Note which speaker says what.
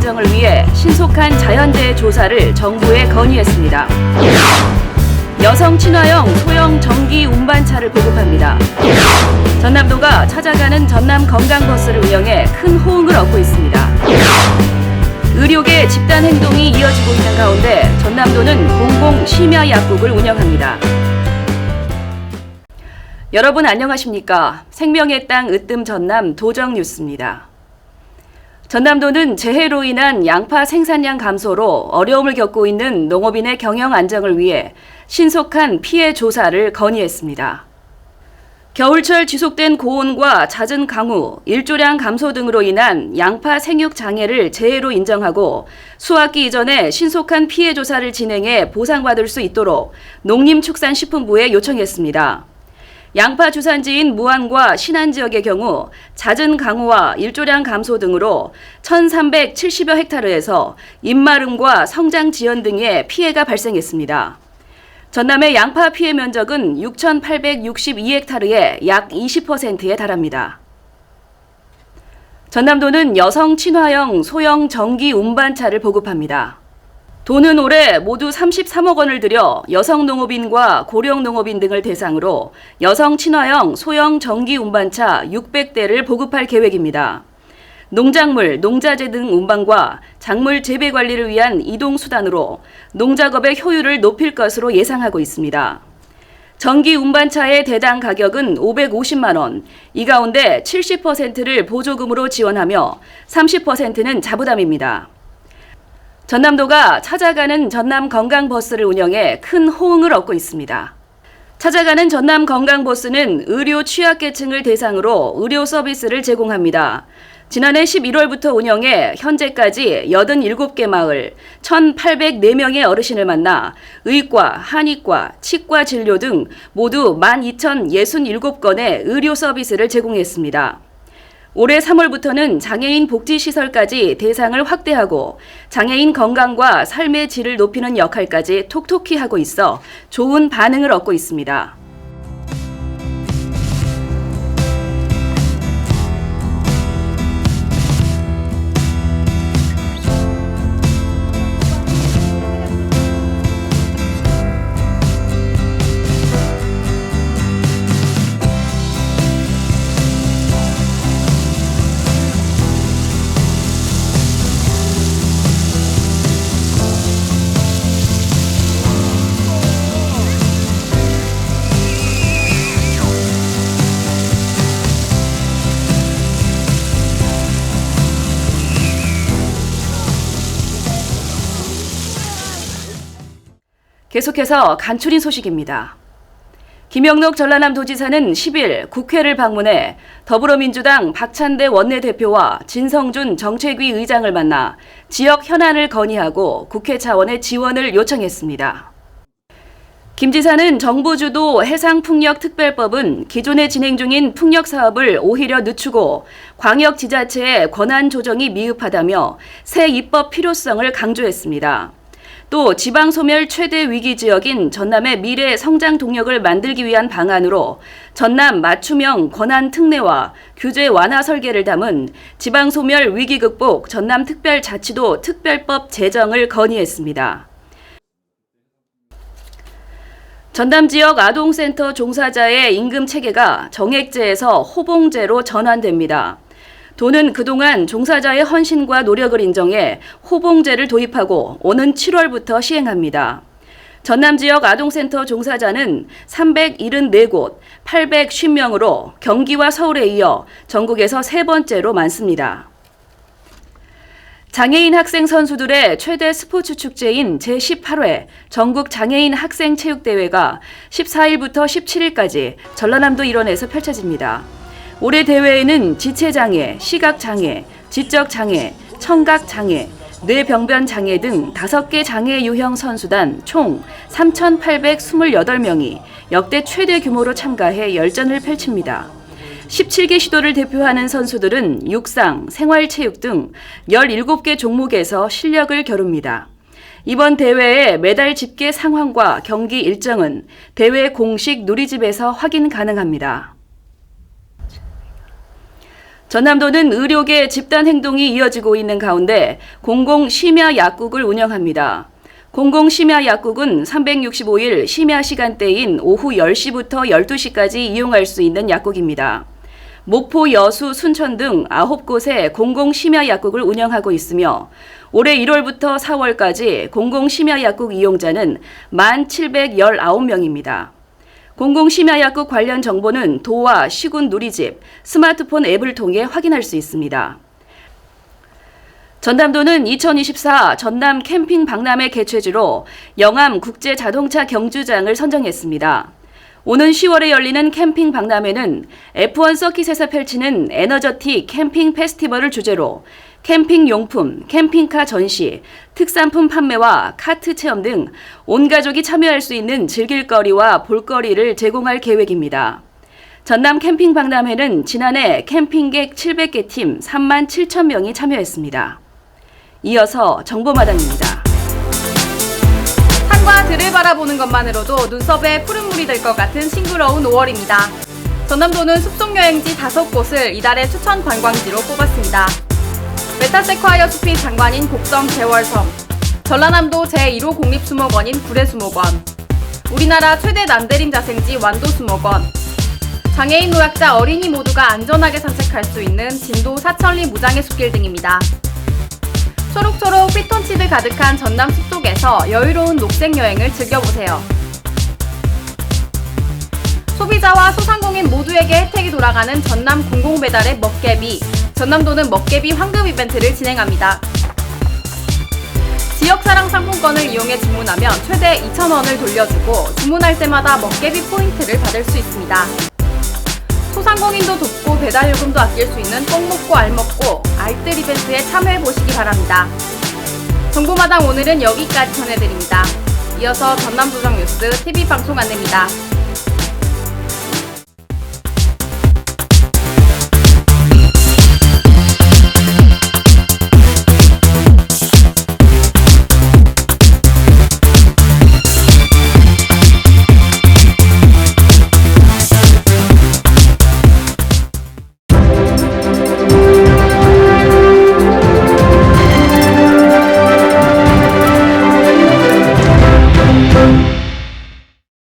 Speaker 1: 안정을 위해 신속한 자연재해 조사를 정부에 건의했습니다. 여성 친화형 소형 전기 운반차를 보급합니다. 전남도가 찾아가는 전남 건강버스를 운영해 큰 호응을 얻고 있습니다. 의료계 집단 행동이 이어지고 있는 가운데 전남도는 공공 심야 약국을 운영합니다. 여러분 안녕하십니까? 생명의 땅 으뜸 전남 도정 뉴스입니다. 전남도는 재해로 인한 양파 생산량 감소로 어려움을 겪고 있는 농업인의 경영 안정을 위해 신속한 피해 조사를 건의했습니다. 겨울철 지속된 고온과 잦은 강우, 일조량 감소 등으로 인한 양파 생육 장애를 재해로 인정하고 수확기 이전에 신속한 피해 조사를 진행해 보상받을 수 있도록 농림축산식품부에 요청했습니다. 양파 주산지인 무안과 신안 지역의 경우 잦은 강우와 일조량 감소 등으로 1,370여 헥타르에서 잎마름과 성장 지연 등의 피해가 발생했습니다. 전남의 양파 피해 면적은 6,862헥타르의 약 20%에 달합니다. 전남도는 여성 친화형 소형 전기 운반차를 보급합니다. 도는 올해 모두 33억 원을 들여 여성 농업인과 고령 농업인 등을 대상으로 여성 친화형 소형 전기 운반차 600대를 보급할 계획입니다. 농작물, 농자재 등 운반과 작물 재배 관리를 위한 이동 수단으로 농작업의 효율을 높일 것으로 예상하고 있습니다. 전기 운반차의 대당 가격은 550만 원, 이 가운데 70%를 보조금으로 지원하며 30%는 자부담입니다. 전남도가 찾아가는 전남 건강버스를 운영해 큰 호응을 얻고 있습니다. 찾아가는 전남 건강버스는 의료 취약계층을 대상으로 의료 서비스를 제공합니다. 지난해 11월부터 운영해 현재까지 87개 마을 1,804명의 어르신을 만나 의과, 한의과, 치과 진료 등 모두 12,067건의 의료 서비스를 제공했습니다. 올해 3월부터는 장애인 복지시설까지 대상을 확대하고 장애인 건강과 삶의 질을 높이는 역할까지 톡톡히 하고 있어 좋은 반응을 얻고 있습니다. 계속해서 간추린 소식입니다. 김영록 전라남도지사는 10일 국회를 방문해 더불어민주당 박찬대 원내대표와 진성준 정책위 의장을 만나 지역 현안을 건의하고 국회 차원의 지원을 요청했습니다. 김 지사는 정부 주도 해상풍력특별법은 기존에 진행 중인 풍력 사업을 오히려 늦추고 광역지자체의 권한 조정이 미흡하다며 새 입법 필요성을 강조했습니다. 또 지방소멸 최대 위기 지역인 전남의 미래 성장 동력을 만들기 위한 방안으로 전남 맞춤형 권한 특례와 규제 완화 설계를 담은 지방소멸 위기 극복 전남특별자치도 특별법 제정을 건의했습니다. 전남 지역 아동센터 종사자의 임금 체계가 정액제에서 호봉제로 전환됩니다. 도는 그동안 종사자의 헌신과 노력을 인정해 호봉제를 도입하고 오는 7월부터 시행합니다. 전남 지역 아동센터 종사자는 374곳, 850명으로 경기와 서울에 이어 전국에서 세 번째로 많습니다. 장애인 학생 선수들의 최대 스포츠 축제인 제18회 전국 장애인 학생 체육대회가 14일부터 17일까지 전라남도 일원에서 펼쳐집니다. 올해 대회에는 지체장애, 시각장애, 지적장애, 청각장애, 뇌병변장애 등 5개 장애 유형 선수단 총 3,828명이 역대 최대 규모로 참가해 열전을 펼칩니다. 17개 시도를 대표하는 선수들은 육상, 생활체육 등 17개 종목에서 실력을 겨룹니다. 이번 대회의 메달 집계 상황과 경기 일정은 대회 공식 누리집에서 확인 가능합니다. 전남도는 의료계 집단 행동이 이어지고 있는 가운데 공공심야 약국을 운영합니다. 공공심야 약국은 365일 심야 시간대인 오후 10시부터 12시까지 이용할 수 있는 약국입니다. 목포, 여수, 순천 등 9곳의 공공심야 약국을 운영하고 있으며 올해 1월부터 4월까지 공공심야 약국 이용자는 1,719명입니다. 공공심야약국 관련 정보는 도와 시군 누리집, 스마트폰 앱을 통해 확인할 수 있습니다. 전남도는 2024 전남 캠핑 박람회 개최지로 영암 국제자동차 경주장을 선정했습니다. 오는 10월에 열리는 캠핑 박람회는 F1 서킷에서 펼치는 에너저틱 캠핑 페스티벌을 주제로 캠핑 용품, 캠핑카 전시, 특산품 판매와 카트 체험 등 온 가족이 참여할 수 있는 즐길거리와 볼거리를 제공할 계획입니다. 전남 캠핑 박람회는 지난해 캠핑객 700개 팀 3만 7천 명이 참여했습니다. 이어서 정보마당입니다.
Speaker 2: 산과 들을 바라보는 것만으로도 눈썹에 푸른물이 될 것 같은 싱그러운 5월입니다. 전남도는 숲속여행지 5곳을 이달의 추천 관광지로 뽑았습니다. 메타세콰이어 숲이 장관인 곡성 개월섬, 전라남도 제1호 국립수목원인 구례수목원, 우리나라 최대 남대림 자생지 완도수목원, 장애인 노약자 어린이 모두가 안전하게 산책할 수 있는 진도 사천리 무장의 숲길 등입니다. 초록초록 피톤치드 가득한 전남 숲속에서 여유로운 녹색여행을 즐겨보세요. 소비자와 소상공인 모두에게 혜택이 돌아가는 전남 공공배달의 먹개비, 전남도는 먹개비 환급 이벤트를 진행합니다. 지역사랑 상품권을 이용해 주문하면 최대 2,000원을 돌려주고 주문할 때마다 먹개비 포인트를 받을 수 있습니다. 소상공인도 돕고 배달요금도 아낄 수 있는 꼭 먹고 알 먹고 알뜰 이벤트에 참여해보시기 바랍니다. 정보마당 오늘은 여기까지 전해드립니다. 이어서 전남도정 뉴스 TV방송 안내입니다.